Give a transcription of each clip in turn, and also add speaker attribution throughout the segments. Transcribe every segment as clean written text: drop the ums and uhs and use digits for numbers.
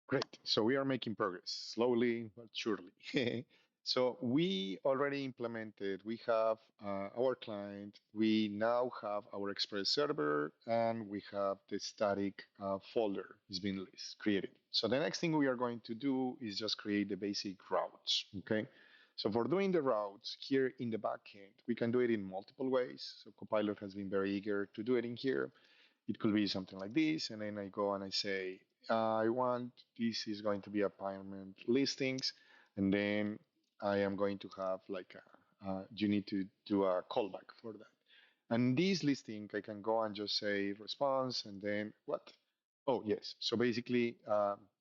Speaker 1: Great. So we are making progress slowly but surely. So we already implemented, we have our client, we now have our Express server, and we have the static folder is being created. So the next thing we are going to do is just create the basic routes. Okay. So for doing the routes here in the backend, we can do it in multiple ways. So Copilot has been very eager to do it in here. It could be something like this, and then I go and I say, I want this is going to be apartment listings, and then I am going to have like you need to do a callback for that. And this listing, I can go and just say response, and then what? Oh, yes. So basically,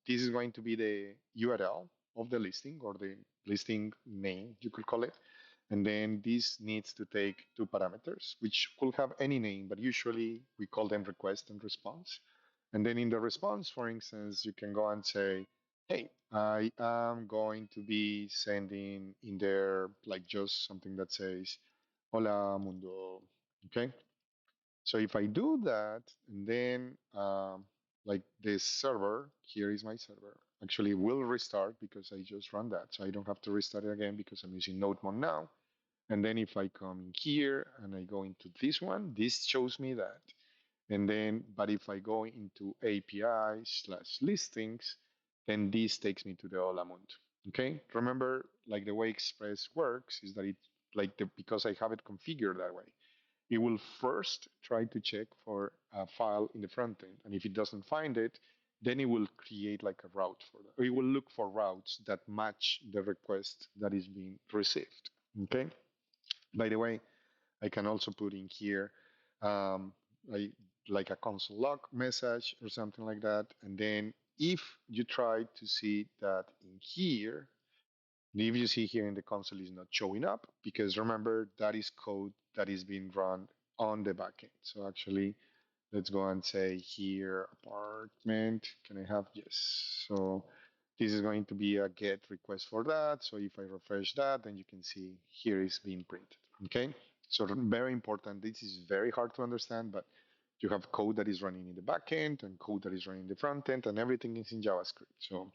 Speaker 1: this is going to be the URL of the listing or the listing name, you could call it. And then this needs to take two parameters, which could have any name, but usually we call them request and response. And then in the response, for instance, you can go and say, hey, I am going to be sending in there like just something that says, hola mundo. Okay. So if I do that, and then like this server, here is my server, actually will restart because I just run that. So I don't have to restart it again because I'm using node mode now. And then if I come in here and I go into this one, this shows me that. And then, but if I go into API slash listings, then this takes me to the Olamund. Okay. Remember, like the way Express works is that it like the because I have it configured that way. It will first try to check for a file in the front end. And if it doesn't find it, then it will create like a route for that. Or it will look for routes that match the request that is being received. Okay. By the way, I can also put in here um, I, like a console log message or something like that. And then if you try to see that in here, if you see here in the console is not showing up, because remember that is code that is being run on the backend. So actually, let's go and say here apartment. Can I have yes? So this is going to be a get request for that. So if I refresh that, then you can see here is being printed. Okay. So very important. This is very hard to understand, but you have code that is running in the backend and code that is running in the front end, and everything is in JavaScript. So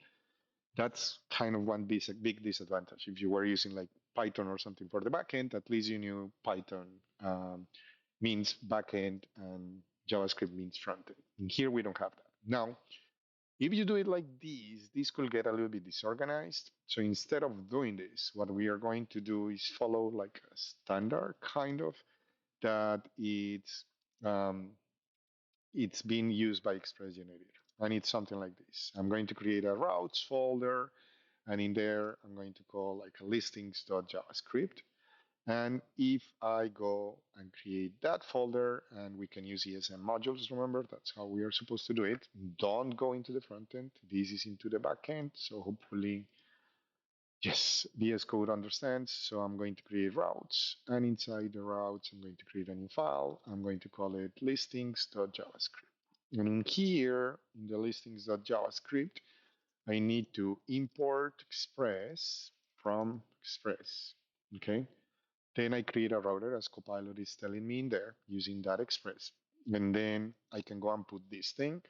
Speaker 1: that's kind of one big disadvantage. If you were using like Python or something for the backend, at least you knew Python means backend and JavaScript means front end. And here we don't have that. Now, if you do it like this could get a little bit disorganized. So instead of doing this, what we are going to do is follow like a standard kind of that um, it's being used by Express Generator. And it's something like this. I'm going to create a routes folder, and in there, I'm going to call like a listings.javascript. And if I go and create that folder, and we can use ESM modules, remember, that's how we are supposed to do it. Don't go into the front end. This is into the back end. So hopefully, yes, VS Code understands. So I'm going to create routes. And inside the routes, I'm going to create a new file. I'm going to call it listings.javascript. And in here, in the listings.javascript, I need to import Express from Express. Okay. Then I create a router as Copilot is telling me in there using that Express. And then I can go and put this thing.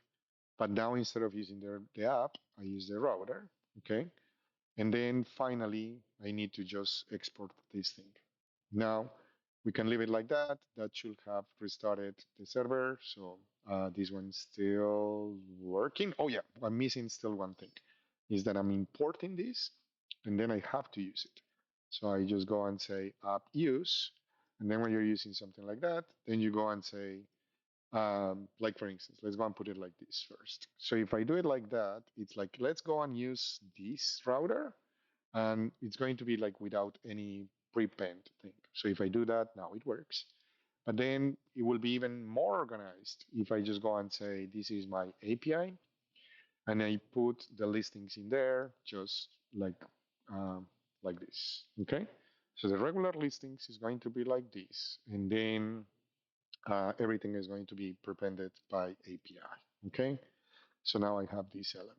Speaker 1: But now instead of using the app, I use the router. Okay. And then finally, I need to just export this thing. Now we can leave it like that. That should have restarted the server. So this one's still working. Oh yeah, I'm missing still one thing is that I'm importing this and then I have to use it. So I just go and say app use. And then when you're using something like that, then you go and say, like for instance, let's go and put it like this first. So if I do it like that, it's like, let's go and use this router and it's going to be like without any prepend thing. So if I do that, now it works. But then it will be even more organized if I just go and say, this is my API, and I put the listings in there just um, like this. Okay. So the regular listings is going to be like this, and then everything is going to be prepended by API. Okay. So now I have this element.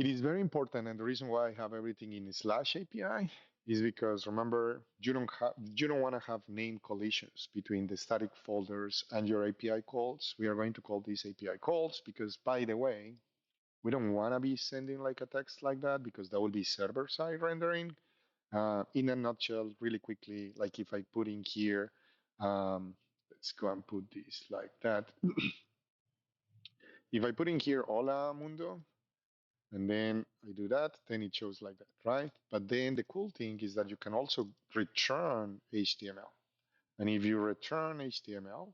Speaker 1: It is very important, and the reason why I have everything in slash API is because remember you don't want to have name collisions between the static folders and your API calls. We are going to call these API calls because by the way, We don't want to be sending like a text like that because that will be server side rendering. In a nutshell, really quickly, like if I put in here, let's go and put this like that. If I put in here hola mundo, and then I do that, then it shows like that, right? But then the cool thing is that you can also return HTML. And if you return HTML,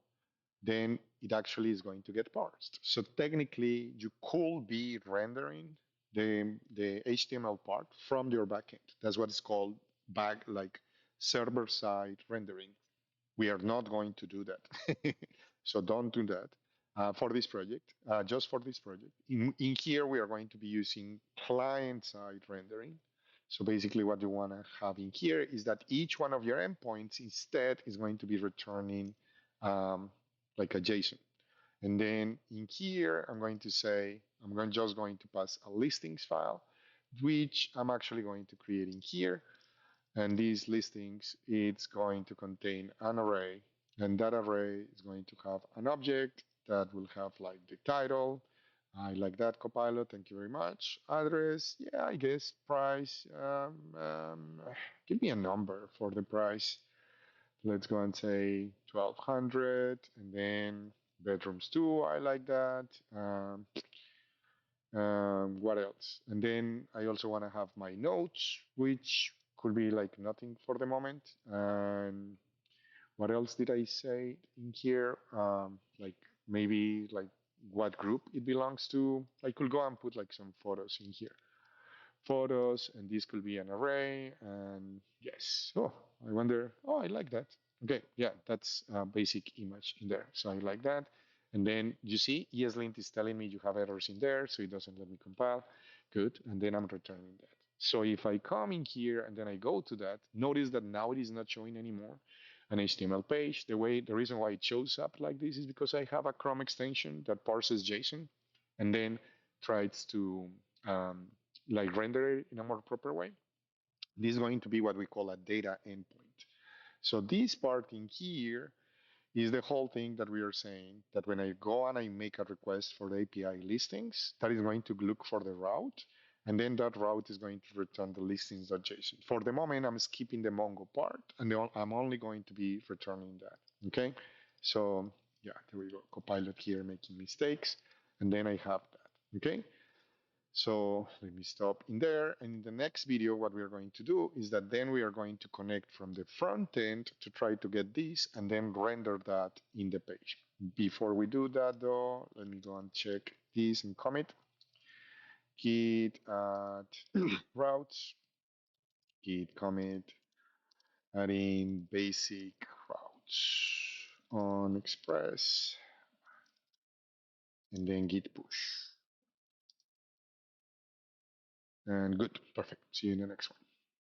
Speaker 1: then it actually is going to get parsed. So technically, you could be rendering the HTML part from your backend. That's what is called like server side rendering. We are not going to do that. So don't do that for this project, just for this project. In here, we are going to be using client side rendering. So basically what you want to have in here is that each one of your endpoints instead is going to be returning um, like a JSON. And then in here, I'm going to say, just going to pass a listings file, which I'm actually going to create in here. And these listings, it's going to contain an array. And that array is going to have an object that will have like the title. I like that, Copilot. Thank you very much. Address, yeah, I guess. Price, give me a number for the price. Let's go and say 1200. And then bedrooms too, I like that. What else? And then I also want to have my notes, which could be like nothing for the moment. And what else did I say in here? Like maybe like what group it belongs to. I could go and put like some photos in here. Photos, and this could be an array. And yes, oh, I wonder, oh, I like that. Okay, yeah, that's a basic image in there. So I like that. And then you see, ESLint is telling me you have errors in there, so it doesn't let me compile. Good, and then I'm returning that. So if I come in here and then I go to that, notice that now it is not showing anymore an HTML page. The reason why it shows up like this is because I have a Chrome extension that parses JSON and then tries to um, like render it in a more proper way. This is going to be what we call a data endpoint. So this part in here is the whole thing that we are saying that when I go and I make a request for the API listings, that is going to look for the route. And then that route is going to return the listings.json. For the moment, I'm skipping the Mongo part, and I'm only going to be returning that. Okay. So yeah, there we go. Copilot here making mistakes. And then I have that. Okay. So let me stop in there. And in the next video, what we are going to do is that then we are going to connect from the front end to try to get this and then render that in the page. Before we do that though, let me go and check this and commit. Git add routes, git commit, adding basic routes on Express, and then git push. And good, perfect. See you in the next one.